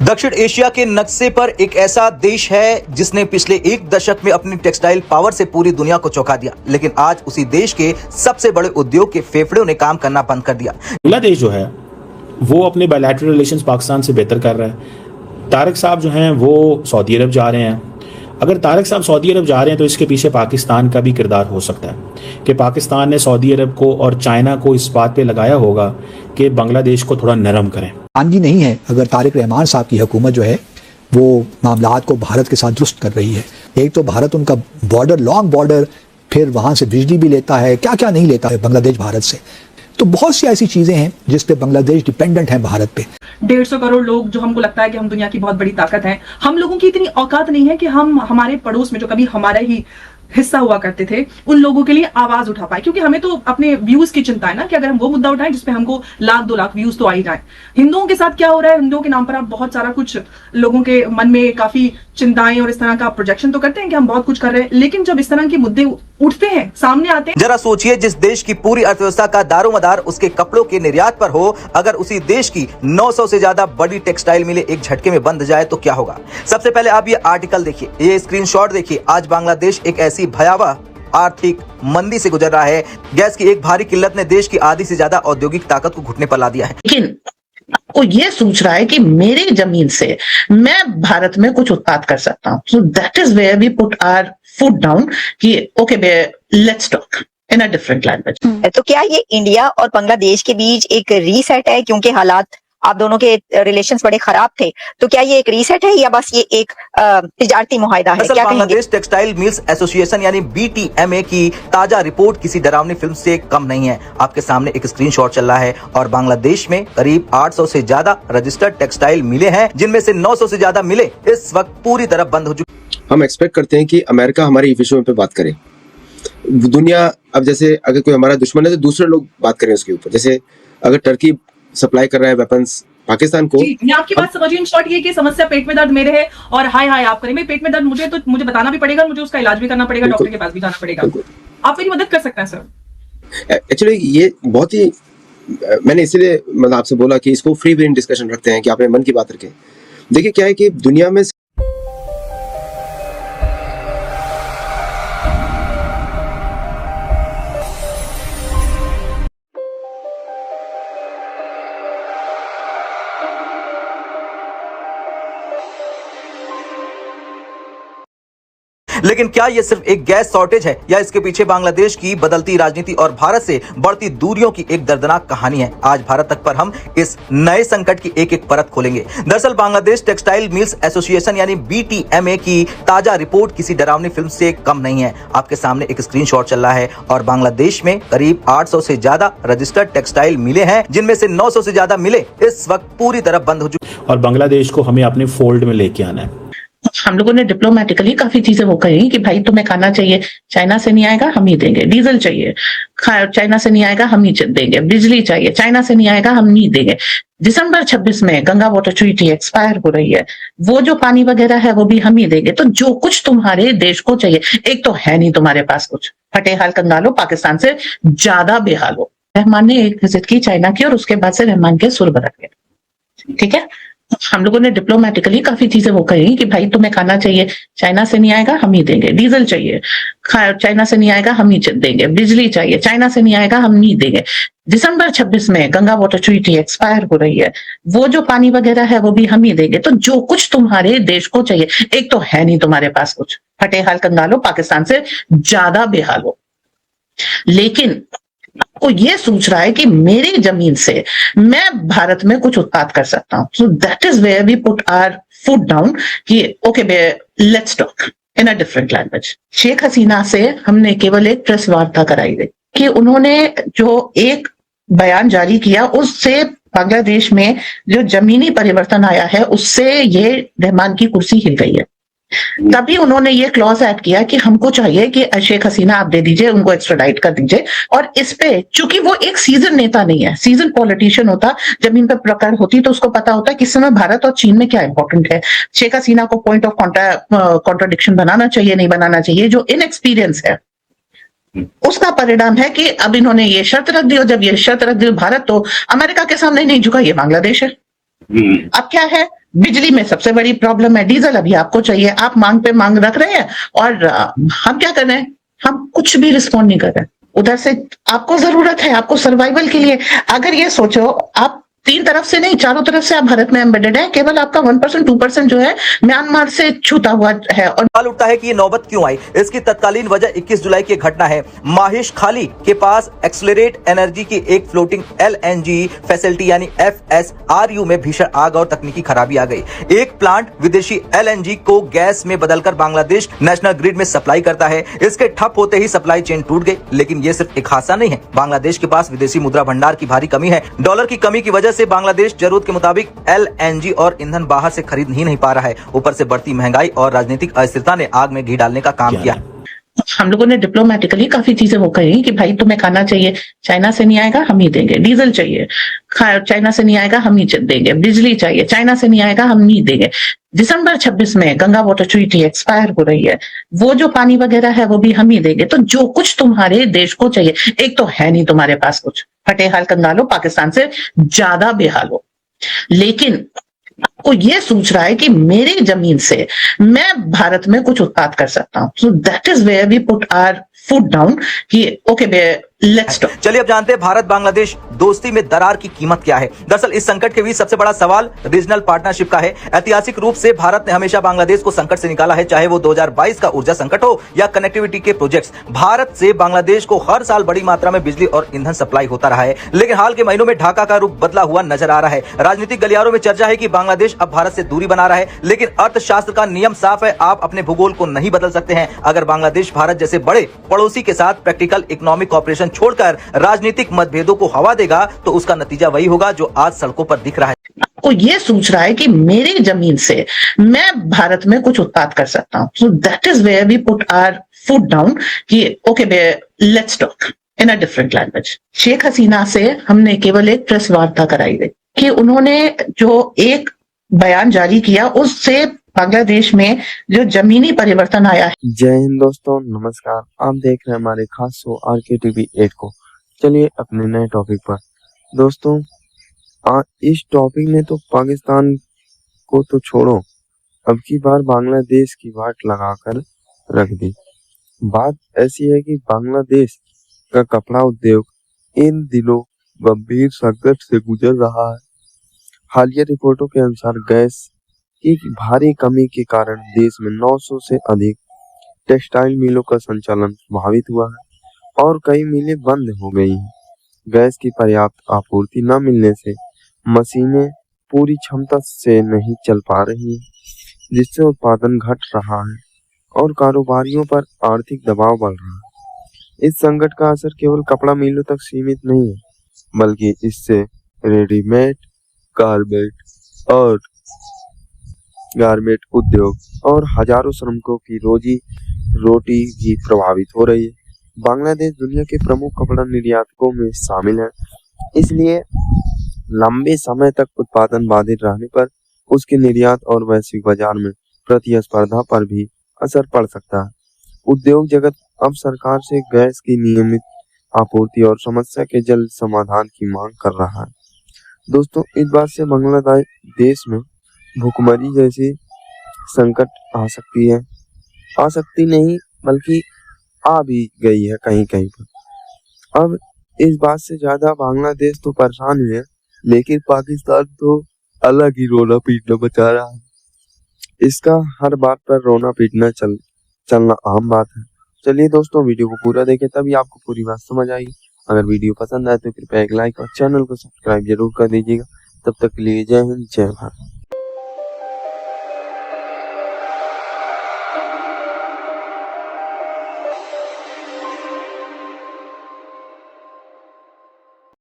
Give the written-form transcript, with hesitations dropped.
दक्षिण एशिया के नक्शे पर एक ऐसा देश है जिसने पिछले एक दशक में अपनी टेक्सटाइल पावर से पूरी दुनिया को चौंका दिया, लेकिन आज उसी देश के सबसे बड़े उद्योग के फेफड़ों ने काम करना बंद कर दिया। बांग्लादेश जो है वो अपने बायलैटरल रिलेशंस पाकिस्तान से बेहतर कर रहा है। तारिक साहब जो हैं वो सऊदी अरब जा रहे हैं। अगर तारिक साहब सऊदी अरब जा रहे हैं तो इसके पीछे पाकिस्तान का भी किरदार हो सकता है कि पाकिस्तान ने सऊदी अरब को और चाइना को इस बात पे लगाया होगा कि बांग्लादेश को थोड़ा नरम करें। आंधी नहीं है अगर तारिक रहमान साहब की हुकूमत जो है वो मामलात को भारत के साथ दुरुस्त कर रही है। एक तो भारत उनका बॉर्डर, लॉन्ग बॉर्डर, फिर वहाँ से बिजली भी लेता है, क्या क्या नहीं लेता है बांग्लादेश भारत से। तो बहुत सी ऐसी चीजें हैं जिस पे बांग्लादेश डिपेंडेंट है भारत पे। 150 करोड़ लोग जो हमको लगता है कि हम दुनिया की बहुत बड़ी ताकत हैं, हम लोगों की इतनी औकात नहीं है कि हम हमारे पड़ोस में जो कभी हमारा ही हिस्सा हुआ करते थे उन लोगों के लिए आवाज उठा पाए, क्योंकि हमें तो अपने व्यूज की चिंता है ना कि अगर हम वो मुद्दा उठाएं जिसपे हमको 1-2 लाख व्यूज तो आ ही जाए। हिंदुओं के साथ क्या हो रहा है, हिंदुओं के नाम पर आप बहुत सारा कुछ लोगों के मन में काफी चिंताएं और इस तरह का प्रोजेक्शन तो करते हैं कि हम बहुत कुछ कर रहे हैं, लेकिन जब इस तरह के मुद्दे उठते हैं, सामने आते हैं। जरा सोचिए, जिस देश की पूरी अर्थव्यवस्था का दारोमदार उसके कपड़ों के निर्यात पर हो, अगर उसी देश की 900 से ज्यादा बड़ी टेक्सटाइल मिलें एक झटके में बंद जाए तो क्या होगा। सबसे पहले आप ये आर्टिकल देखिए, ये स्क्रीनशॉट देखिए। आज बांग्लादेश एक ऐसी भयावह आर्थिक मंदी से गुजर रहा है। गैस की एक भारी किल्लत ने देश की आधी से ज्यादा औद्योगिक ताकत को घुटने पर ला दिया है। लेकिन वो ये सोच रहा है कि मेरी जमीन से मैं भारत में कुछ उत्पाद कर सकता हूँ। So that is where we put our foot down कि okay let's talk in a different language. तो क्या ये इंडिया और बांग्लादेश के बीच एक रीसेट है, क्योंकि हालात आप दोनों के रिलेशंस बड़े खराब थे, तो क्या ये एक रीसेट है या बस ये एक तिजारती मुआहदा है? क्या बांग्लादेश टेक्सटाइल मिल्स एसोसिएशन यानी BTMA की ताजा रिपोर्ट किसी डरावनी फिल्म से कम नहीं है। आपके सामने एक स्क्रीनशॉट चल रहा है और बांग्लादेश में करीब 800 से ज्यादा रजिस्टर्ड टेक्सटाइल मिले हैं, जिनमें से 900 से ज्यादा मिले इस वक्त पूरी तरह बंद हो चुके। हम एक्सपेक्ट करते हैं कि अमेरिका हमारे विषयों पे बात करे। दुनिया अब जैसे अगर कोई हमारा दुश्मन है तो दूसरे लोग बात करें उसके ऊपर। जैसे अगर टर्की सप्लाई कर रहा है वेपन्स पाकिस्तान को। मैं आपकी बात समझिए। इन शॉर्ट ये कि समस्या पेट में दर्द मेरे है और हाय हाय आप करेंगे। पेट में दर्द मुझे, तो मुझे बताना भी पड़ेगा, मुझे उसका इलाज भी करना पड़ेगा, डॉक्टर के पास भी जाना पड़ेगा। आप मेरी मदद कर सकते हैं सर। एक्चुअली ये बहुत ही मैंने इसीलिए मतलब आपसे बोला कि इसको फ्री वेन डिस्कशन रखते हैं कि आपने मन की बात रखें। देखिए क्या है कि दुनिया में लेकिन क्या ये सिर्फ एक गैस शॉर्टेज है या इसके पीछे बांग्लादेश की बदलती राजनीति और भारत से बढ़ती दूरियों की एक दर्दनाक कहानी है। आज भारत तक पर हम इस नए संकट की एक एक परत खोलेंगे। दरअसल बांग्लादेश टेक्सटाइल मिल्स एसोसिएशन यानी BTMA की ताजा रिपोर्ट किसी डरावनी फिल्म से कम नहीं है। आपके सामने एक स्क्रीनशॉट चल रहा है और बांग्लादेश में करीब 800 से ज्यादा रजिस्टर्ड टेक्सटाइल मिले हैं, जिनमें से 900 से ज्यादा मिले इस वक्त पूरी तरह बंद हो चुके। और बांग्लादेश को हमें अपने फोल्ड में लेके आना है। हम लोगों ने डिप्लोमेटिकली काफी चीजें वो कही कि भाई तुम्हें खाना चाहिए, चाइना से नहीं आएगा हम ही देंगे। डीजल चाहिए, चाइना से नहीं आएगा हम ही देंगे। बिजली चाहिए, चाइना से नहीं आएगा हम नहीं देंगे। दिसंबर 26 में गंगा वाटर ट्रीटी एक्सपायर हो रही है, वो जो पानी वगैरह है वो भी हम ही देंगे। तो जो कुछ तुम्हारे देश को चाहिए, एक तो है नहीं तुम्हारे पास कुछ, फटे हाल कंगालो, पाकिस्तान से ज्यादा बेहाल हो। रहमान ने एक विजिट की चाइना की और उसके बाद से रहमान के सुर बरक गए। ठीक है, हम लोगों ने डिप्लोमेटिकली काफी चीजें वो कही कि भाई तुम्हें खाना चाहिए, चाइना से नहीं आएगा हम ही देंगे। डीजल चाहिए, चाइना से नहीं आएगा हम ही देंगे। बिजली चाहिए, चाइना से नहीं आएगा हम नहीं देंगे। दिसंबर 26 में गंगा वाटर ट्रीटी एक्सपायर हो रही है, वो जो पानी वगैरह है वो भी हम ही देंगे। तो जो कुछ तुम्हारे देश को चाहिए, एक तो है नहीं तुम्हारे पास कुछ, फटे हाल कंगालो, पाकिस्तान से ज्यादा बेहाल हो। लेकिन वो ये सोच रहा है कि मेरी जमीन से मैं भारत में कुछ उत्पाद कर सकता हूँ। So that is where we put our foot down कि okay let's talk in a different language. Sheikh Hasina से हमने केवल एक प्रेस वार्ता कराई थी कि उन्होंने जो एक बयान जारी किया उससे बांग्लादेश में जो जमीनी परिवर्तन आया है उससे ये रहमान की कुर्सी हिल गई है। तभी उन्होंने ये क्लॉज ऐड किया कि हमको चाहिए कि शेख हसीना आप दे दीजिए, उनको एक्स्ट्राडाइट कर दीजिए। और इस पे चूंकि वो एक सीजन नेता नहीं है, सीजन पॉलिटिशियन होता, जमीन पर प्रकार होती तो उसको पता होता किस समय भारत और चीन में क्या इंपॉर्टेंट है। शेख हसीना को पॉइंट ऑफ कॉन्ट्राडिक्शन बनाना चाहिए, नहीं बनाना चाहिए, जो इनएक्सपीरियंस है उसका परिणाम है कि अब इन्होंने ये शर्त रख दी। और जब ये शर्त रख दी भारत तो अमेरिका के सामने नहीं झुका, ये बांग्लादेश है। अब क्या है, बिजली में सबसे बड़ी प्रॉब्लम है, डीजल अभी आपको चाहिए, आप मांग पे मांग रख रहे हैं और हम क्या कर रहे हैं, हम कुछ भी रिस्पॉन्ड नहीं कर रहे हैं। उधर से आपको जरूरत है, आपको सर्वाइवल के लिए, अगर ये सोचो आप तीन तरफ से नहीं चारों तरफ से आप भारत में एम्बेडेड है, केवल आपका 1% 2% जो है म्यांमार से छूता हुआ है। और सवाल उठता है कि ये नौबत क्यों आई। इसकी तत्कालीन वजह 21 जुलाई की घटना है। माहिश खाली के पास एक्सलरेट एनर्जी की एक फ्लोटिंग LNG फैसिलिटी यानी FSRU में भीषण आग और तकनीकी खराबी आ गई। एक प्लांट विदेशी LNG को गैस में बदलकर बांग्लादेश नेशनल ग्रिड में सप्लाई करता है। इसके ठप होते ही सप्लाई चेन टूट गई। लेकिन ये सिर्फ एक हादसा नहीं है, बांग्लादेश के पास विदेशी मुद्रा भंडार की भारी कमी है। डॉलर की कमी की वजह से बांग्लादेश जरूरत के मुताबिक LNG और ईंधन बाहर से खरीद ही नहीं पा रहा है। ऊपर से बढ़ती महंगाई और राजनीतिक अस्थिरता ने आग में घी डालने का काम किया। हम लोगों ने डिप्लोमेटिकली काफी चीजें वो कही कि भाई तुम्हें खाना चाहिए, चाइना से नहीं आएगा हम ही देंगे, डीजल चाहिए चाइना से नहीं आएगा हम ही देंगे, बिजली चाहिए चाइना से नहीं आएगा हम नहीं देंगे। दिसंबर 26 में गंगा वाटर ट्रीटी एक्सपायर हो रही है, वो जो पानी वगैरह है वो भी हम ही देंगे। तो जो कुछ तुम्हारे देश को चाहिए, एक तो है नहीं तुम्हारे पास कुछ, फटे हाल कंगालो, पाकिस्तान से ज्यादा बेहाल हो, लेकिन आपको ये सोच रहा है कि मेरी जमीन से मैं भारत में कुछ उत्पाद कर सकता हूं। So that is where we put our foot down कि ओके लेट्स टॉक। चलिए अब जानते हैं भारत बांग्लादेश दोस्ती में दरार की कीमत क्या है। दरअसल इस संकट के बीच सबसे बड़ा सवाल रीजनल पार्टनरशिप का है। ऐतिहासिक रूप से भारत ने हमेशा बांग्लादेश को संकट से निकाला है, चाहे वो 2022 का ऊर्जा संकट हो या कनेक्टिविटी के प्रोजेक्ट्स। भारत से बांग्लादेश को हर साल बड़ी मात्रा में बिजली और ईंधन सप्लाई होता रहा है। लेकिन हाल के महीनों में ढाका का रुख बदला हुआ नजर आ रहा है। राजनीतिक गलियारों में चर्चा है कि बांग्लादेश अब भारत से दूरी बना रहा है, लेकिन अर्थशास्त्र का नियम साफ है, आप अपने भूगोल को नहीं बदल सकते हैं। अगर बांग्लादेश भारत जैसे बड़े पड़ोसी के साथ प्रैक्टिकल इकोनॉमिक कॉपरेशन छोड़कर राजनीतिक मतभेदों को हवा देगा तो उसका नतीजा वही होगा जो आज सड़कों पर दिख रहा है। आपको ये सोच रहा है कि मेरी जमीन से मैं भारत में कुछ उत्पाद कर सकता हूं। So that is where we put our foot down कि okay let's talk in a different language. Sheikh Hasina से हमने केवल एक प्रेस वार्ता कराई थी कि उन्होंने जो एक बयान जारी किया उससे बांग्लादेश में जो जमीनी परिवर्तन आया है। जय हिंद दोस्तों, नमस्कार। आप देख रहे हैं हमारे खास शो RKTV 8 को। चलिए अपने नए टॉपिक पर। दोस्तों इस टॉपिक में तो पाकिस्तान को तो छोड़ो, अब की बार बांग्लादेश की वाट लगाकर रख दी। बात ऐसी है कि बांग्लादेश का कपड़ा उद्योग इन दिनों गंभीर संकट से गुजर रहा है। हालिया रिपोर्टों के अनुसार गैस की भारी कमी के कारण देश में 900 से अधिक टेक्सटाइल मिलों का संचालन प्रभावित हुआ है और कई मिलें बंद हो गई हैं। गैस की पर्याप्त आपूर्ति न मिलने से मशीनें पूरी क्षमता से नहीं चल पा रही हैं, जिससे उत्पादन घट रहा है और कारोबारियों पर आर्थिक दबाव बढ़ रहा है। इस संकट का असर केवल कपड़ा मिलों तक सीमित नहीं है, बल्कि इससे रेडीमेड गारमेंट उद्योग और हजारों श्रमिकों की रोजी रोटी भी प्रभावित हो रही है। बांग्लादेश दुनिया के प्रमुख कपड़ा निर्यातकों में शामिल है, इसलिए लंबे समय तक उत्पादन बाधित रहने पर उसके निर्यात और वैश्विक बाजार में प्रतिस्पर्धा पर भी असर पड़ सकता है। उद्योग जगत अब सरकार से गैस की नियमित आपूर्ति और समस्या के जल्द समाधान की मांग कर रहा है। दोस्तों इस बात से बांग्लादेश में भूखमरी जैसी संकट आ सकती नहीं बल्कि आ भी गई है कहीं कहीं पर। अब इस बात से ज्यादा बांग्लादेश तो परेशान ही है, लेकिन पाकिस्तान तो अलग ही रोना पीटना बचा रहा है। इसका हर बात पर रोना पीटना चलना आम बात है। चलिए दोस्तों वीडियो को पूरा देखें तभी आपको पूरी बात समझ आएगी। अगर वीडियो पसंद आए तो कृपया एक लाइक और चैनल को सब्सक्राइब जरूर कर दीजिएगा। तब तक के लिए जय हिंद जय भारत।